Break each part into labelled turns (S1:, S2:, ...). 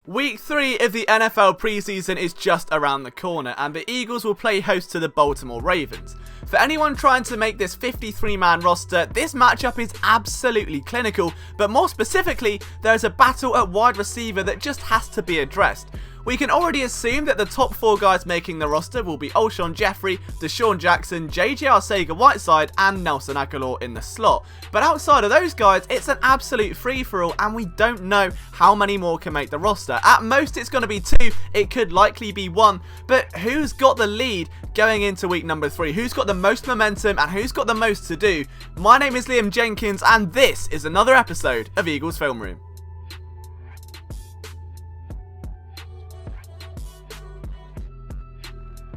S1: Week 3 of the NFL preseason is just around the corner, and the Eagles will play host to the Baltimore Ravens. For anyone trying to make this 53-man roster, this matchup is absolutely clinical, but more specifically, there is a battle at wide receiver that just has to be addressed. We can already assume that the top 4 guys making the roster will be Alshon Jeffrey, Deshaun Jackson, JJ Arcega-Whiteside, and Nelson Agholor in the slot. But outside of those guys, it's an absolute free-for-all, and we don't know how many more can make the roster. At most, it's going to be 2, it could likely be 1, but who's got the lead going into week number 3? Who's got the most momentum, and who's got the most to do? My name is Liam Jenkins, and this is another episode of Eagles Film Room.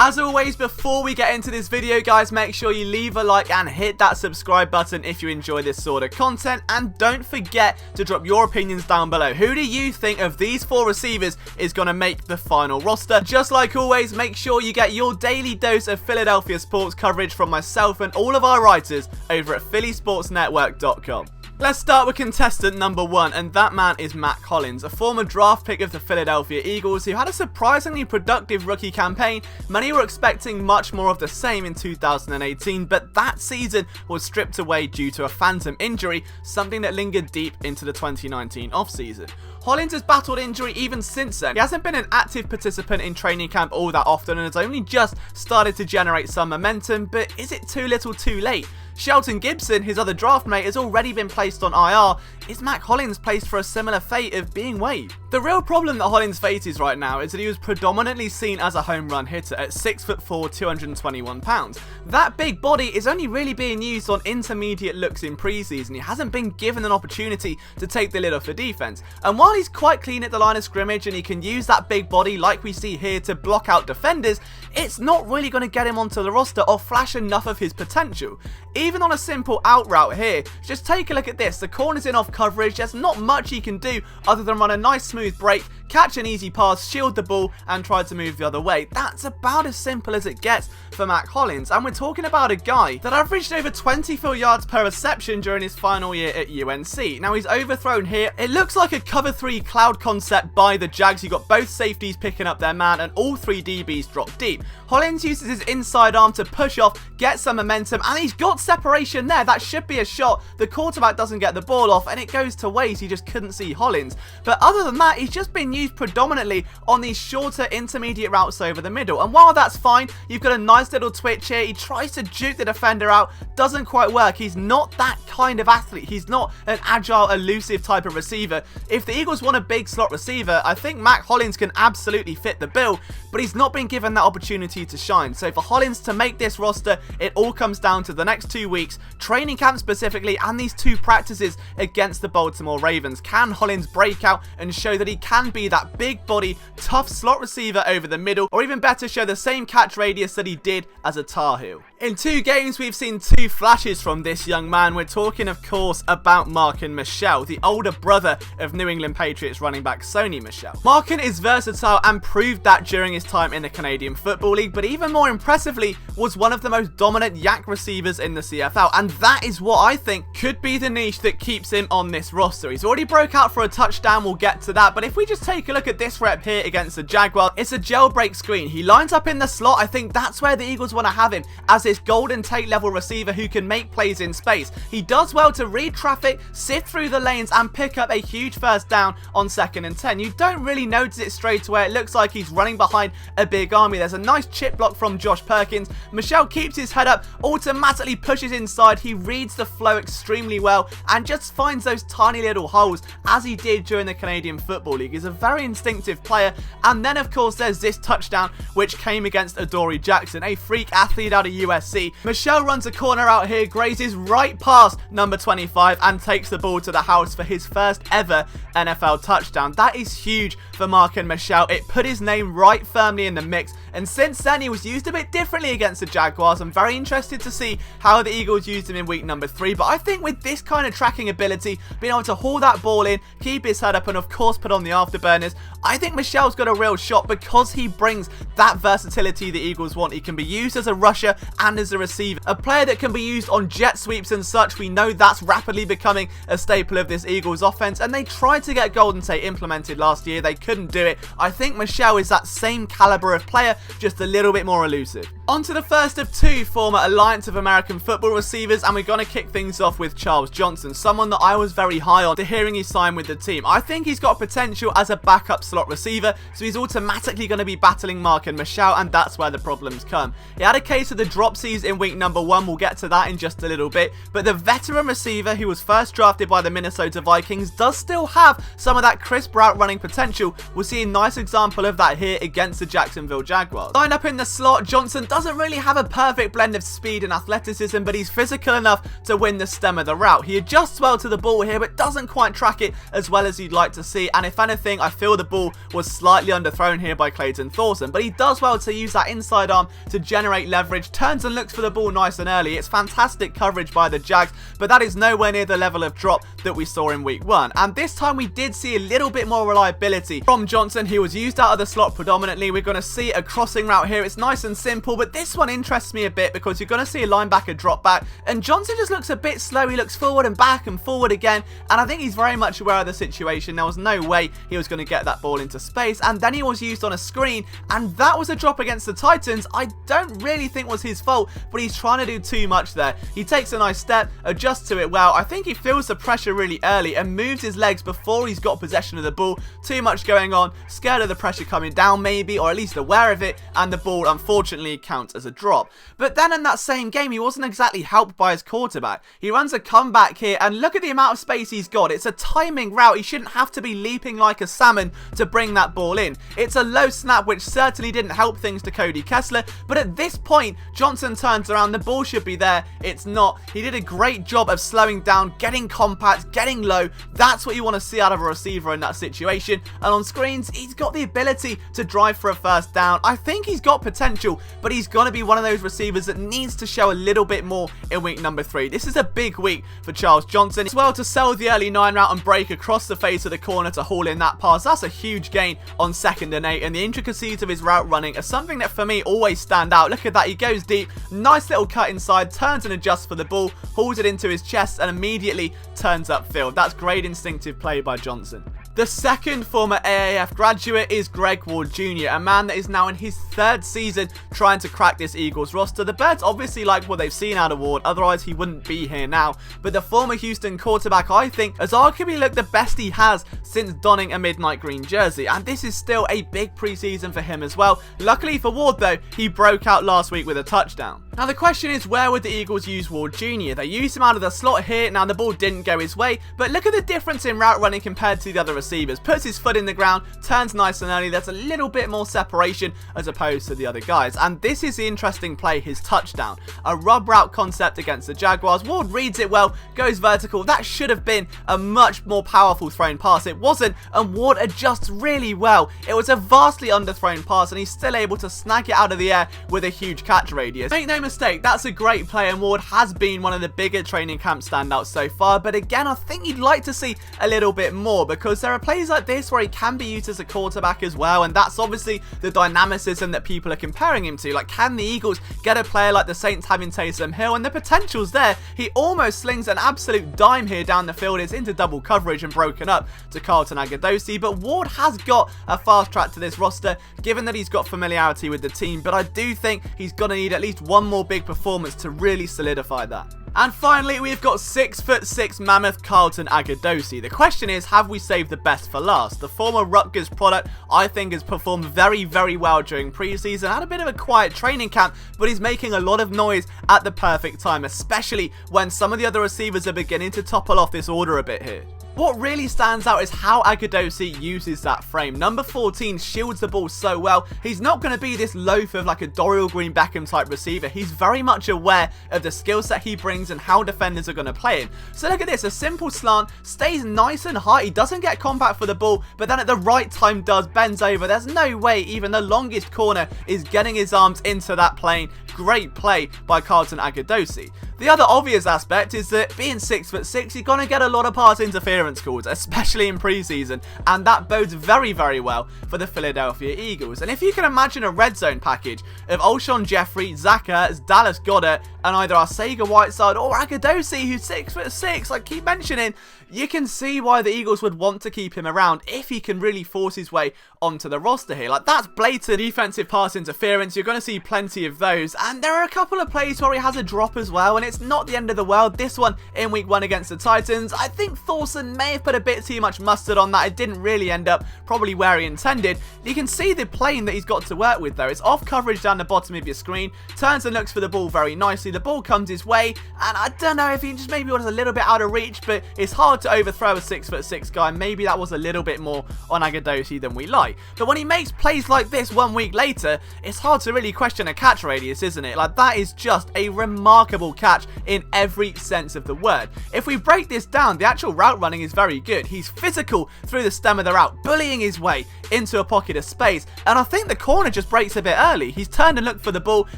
S1: As always, before we get into this video, guys, make sure you leave a like and hit that subscribe button if you enjoy this sort of content, and don't forget to drop your opinions down below. Who do you think of these 4 receivers is going to make the final roster? Just like always, make sure you get your daily dose of Philadelphia sports coverage from myself and all of our writers over at phillysportsnetwork.com. Let's start with contestant number 1, and that man is Mack Hollins, a former draft pick of the Philadelphia Eagles who had a surprisingly productive rookie campaign. Many were expecting much more of the same in 2018, but that season was stripped away due to a phantom injury, something that lingered deep into the 2019 offseason. Hollins has battled injury even since then. He hasn't been an active participant in training camp all that often and has only just started to generate some momentum, but is it too little too late? Shelton Gibson, his other draft mate, has already been placed on IR. Is Mack Hollins placed for a similar fate of being waived? The real problem that Hollins faces right now is that he was predominantly seen as a home run hitter at 6'4", 221 pounds. That big body is only really being used on intermediate looks in preseason. He hasn't been given an opportunity to take the lid off the defense. And while he's quite clean at the line of scrimmage and he can use that big body like we see here to block out defenders, it's not really going to get him onto the roster or flash enough of his potential. Even on a simple out route here, just take a look at this. The corner's in off coverage, there's not much he can do other than run a nice smooth break, catch an easy pass, shield the ball, and try to move the other way. That's about as simple as it gets for Mack Hollins, and we're talking about a guy that averaged over 24 yards per reception during his final year at UNC. Now he's overthrown here. It looks like a cover 3 cloud concept by the Jags. You got both safeties picking up their man and all 3 DBs drop deep. Hollins uses his inside arm to push off, get some momentum, and he's got separation there. That should be a shot. The quarterback doesn't get the ball off and it goes to waste. He just couldn't see Hollins. But other than that, he's just been used predominantly on these shorter intermediate routes over the middle. And while that's fine, you've got a nice little twitch here. He tries to juke the defender out. Doesn't quite work. He's not that kind of athlete. He's not an agile, elusive type of receiver. If the Eagles want a big slot receiver, I think Mack Hollins can absolutely fit the bill, but he's not been given that opportunity to shine. So for Hollins to make this roster, it all comes down to the next 2 weeks, training camp specifically, and these 2 practices against the Baltimore Ravens. Can Hollins break out and show that he can be that big body, tough slot receiver over the middle, or even better, show the same catch radius that he did as a Tar Heel? In 2 games, we've seen 2 flashes from this young man. We're talking, of course, about Marken Michel, the older brother of New England Patriots running back Sony Michel. Marken is versatile and proved that during his time in the Canadian Football League, but even more impressively, was one of the most dominant yak receivers in the CFL, and that is what I think could be the niche that keeps him on this roster. He's already broke out for a touchdown, we'll get to that, but if we just take a look at this rep here against the Jaguars, it's a jailbreak screen. He lines up in the slot. I think that's where the Eagles want to have him, as this Golden Tate level receiver who can make plays in space. He does well to read traffic, sift through the lanes, and pick up a huge first down on 2nd and 10. You don't really notice it straight away. It looks like he's running behind a big army. There's a nice chip block from Josh Perkins. Michel keeps his head up, automatically pushes inside. He reads the flow extremely well and just finds those tiny little holes, as he did during the Canadian Football League. He's a very instinctive player. And then, of course, there's this touchdown which came against Adoree Jackson, a freak athlete out of USC. Michel runs a corner out here, grazes right past number 25 and takes the ball to the house for his first ever NFL touchdown. That is huge for Marken Michel. It put his name right firmly in the mix, and since then he was used a bit differently against the Jaguars. I'm very interested to see how the Eagles used him in week number 3, but I think with this kind of tracking ability, being able to haul that ball in, keep his head up, and of course put on the afterburners, I think Michel's got a real shot because he brings that versatility the Eagles want. He can be used as a rusher and as a receiver. A player that can be used on jet sweeps and such. We know that's rapidly becoming a staple of this Eagles offense, and they tried to get Golden Tate implemented last year. They couldn't do it. I think Michel is that same caliber of player, just a little bit more elusive. On to the first of two former Alliance of American Football receivers, and we're going to kick things off with Charles Johnson, someone that I was very high on to hearing he signed with the team. I think he's got potential as a backup slot receiver, so he's automatically going to be battling Mark and Michel, and that's where the problems come. He had a case of the dropsies in week number 1, we'll get to that in just a little bit, but the veteran receiver who was first drafted by the Minnesota Vikings does still have some of that crisp route running potential. We'll see a nice example of that here against the Jacksonville Jaguars. Lined up in the slot, Johnson doesn't really have a perfect blend of speed and athleticism, but he's physical enough to win the stem of the route. He adjusts well to the ball here, but doesn't quite track it as well as you'd like to see, and if anything, I feel the ball was slightly underthrown here by Clayton Thorson, but he does well to use that inside arm to generate leverage, turns and looks for the ball nice and early. It's fantastic coverage by the Jags, but that is nowhere near the level of drop that we saw in week 1, and this time we did see a little bit more reliability from Johnson. He was used out of the slot predominantly. We're going to see a crossing route here. It's nice and simple, but this one interests me a bit because you're going to see a linebacker drop back, and Johnson just looks a bit slow. He looks forward and back and forward again, and I think he's very much aware of the situation. There was no way he was going to get that ball into space, and then he was used on a screen, and that was a drop against the Titans. I don't really think was his fault, but he's trying to do too much there. He takes a nice step, adjusts to it well. I think he feels the pressure really early and moves his legs before he's got possession of the ball. Too much going on, scared of the pressure coming down maybe, or at least aware of it, and the ball unfortunately counts as a drop. But then in that same game, he wasn't exactly helped by his quarterback. He runs a comeback here, and look at the amount of space he's got. It's a timing route. He shouldn't have to be leaping like a salmon to bring that ball in. It's a low snap, which certainly didn't help things to Cody Kessler, but at this point, Johnson turns around. The ball should be there. It's not. He did a great job of slowing down, getting compact, getting low. That's what you want to see out of a receiver in that situation, and on screens, he's got the ability to drive for a first down. I think he's got potential, but he's going to be one of those receivers that needs to show a little bit more in week number 3. This is a big week for Charles Johnson. As well to sell the early 9 route and break across the face of the corner to haul in that pass. That's a huge gain on 2nd and 8, and the intricacies of his route running are something that for me always stand out. Look at that. He goes deep. Nice little cut inside, turns and adjusts for the ball, hauls it into his chest, and immediately turns upfield. That's great instinctive play by Johnson. The second former AAF graduate is Greg Ward Jr., a man that is now in his 3rd season trying to crack this Eagles roster. The Birds obviously like what they've seen out of Ward, otherwise he wouldn't be here now. But the former Houston quarterback, I think, has arguably looked the best he has since donning a midnight green jersey, and this is still a big preseason for him as well. Luckily for Ward though, he broke out last week with a touchdown. Now the question is, where would the Eagles use Ward Jr.? They used him out of the slot here. Now the ball didn't go his way, but look at the difference in route running compared to the other receivers. Puts his foot in the ground, turns nice and early. There's a little bit more separation as opposed to the other guys, and this is the interesting play, his touchdown. A rub route concept against the Jaguars. Ward reads it well, goes vertical. That should have been a much more powerful thrown pass. It wasn't, and Ward adjusts really well. It was a vastly underthrown pass, and he's still able to snag it out of the air with a huge catch radius. Make no mistake, that's a great play, and Ward has been one of the bigger training camp standouts so far, but again, I think you'd like to see a little bit more, because there are plays like this where he can be used as a quarterback as well, and that's obviously the dynamicism that people are comparing him to. Like, can the Eagles get a player like the Saints having Taysom Hill? And the potential's there. He almost slings an absolute dime here down the field. It's into double coverage and broken up to Carlton Agudosi, but Ward has got a fast track to this roster, given that he's got familiarity with the team, but I do think he's going to need at least one more big performance to really solidify that. And finally, we've got 6'6" mammoth Carlton Agudosi. The question is, have we saved the best for last? The former Rutgers product, I think, has performed very, very well during preseason. Had a bit of a quiet training camp, but he's making a lot of noise at the perfect time, especially when some of the other receivers are beginning to topple off this order a bit here. What really stands out is how Agudosi uses that frame. Number 14 shields the ball so well. He's not going to be this loaf of like a Dorial Green Beckham type receiver. He's very much aware of the skill set he brings and how defenders are going to play him. So look at this, a simple slant, stays nice and high. He doesn't get compact for the ball, but then at the right time does, bends over. There's no way even the longest corner is getting his arms into that plane. Great play by Carlton Agudosi. The other obvious aspect is that being 6'6", you're going to get a lot of pass interference calls, especially in preseason, and that bodes very, very well for the Philadelphia Eagles. And if you can imagine a red zone package of Alshon Jeffrey, Zach Ertz, Dallas Goedert, and either Arcega-Whiteside or Agudosi, who's 6'6", like keep mentioning, you can see why the Eagles would want to keep him around if he can really force his way onto the roster here. Like, that's blatant defensive pass interference. You're going to see plenty of those. And there are a couple of plays where he has a drop as well, and it's not the end of the world. This one in week 1 against the Titans, I think Thorson may have put a bit too much mustard on that. It didn't really end up probably where he intended. You can see the plane that he's got to work with, though. It's off coverage down the bottom of your screen, turns and looks for the ball very nicely. The ball comes his way, and I don't know if he just maybe was a little bit out of reach, but it's hard to overthrow a 6'6" guy. Maybe that was a little bit more on Agudosi than we like. But when he makes plays like this 1 week later, it's hard to really question a catch radius, isn't it? Like, that is just a remarkable catch in every sense of the word. If we break this down, the actual route running is very good. He's physical through the stem of the route, bullying his way into a pocket of space, and I think the corner just breaks a bit early. He's turned and looked for the ball,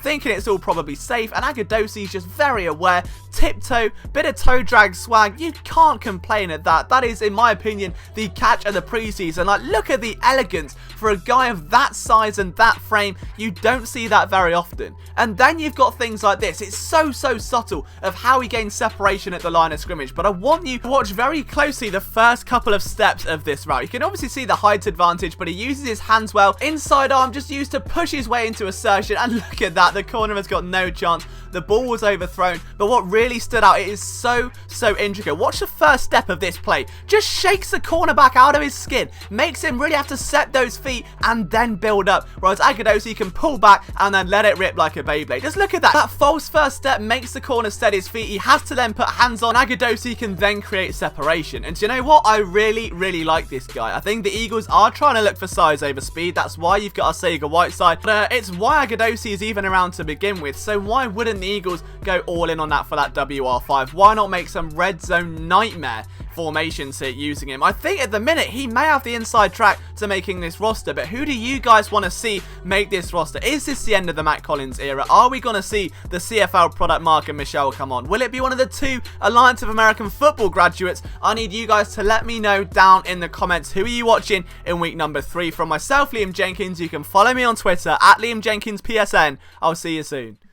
S1: thinking it's all probably safe, and Agudosi just very aware, tiptoe, bit of toe drag swag. You can't complain at that. That is, in my opinion, the catch of the preseason. Like, look at the elegance for a guy of that size and that frame. You don't see that very often. And then you've got things like this. It's so subtle of how he gains separation at the line of scrimmage, but I want you to watch very closely the first couple of steps of this route. You can obviously see the height advantage, but he uses his hands well. Inside arm just used to push his way into assertion, and look at that. The corner has got no chance. The ball was overthrown, but what really stood out, it is so intricate. Watch the first step of this play. Just shakes the cornerback out of his skin, makes him really have to set those feet and then build up, whereas Agudosi can pull back and then let it rip like a Beyblade. Just look at that. That false first step makes the corner set his feet. He has to then put hands on. Agudosi can then create separation. And do you know what? I really like this guy. I think the Eagles are trying to look for size over speed. That's why you've got Arcega-Whiteside. But it's why Agudosi is even around to begin with. So why wouldn't the Eagles go all in on that for that WR5? Why not make some red zone nightmare formations here using him? I think at the minute he may have the inside track to making this roster, but who do you guys want to see make this roster? Is this the end of the Matt Collins era? Are we going to see the CFL product Mark and Michelle come on? Will it be one of the 2 Alliance of American Football graduates? I need you guys to let me know down in the comments. Who are you watching in week number 3? From myself, Liam Jenkins, you can follow me on Twitter at LiamJenkinsPSN. I'll see you soon.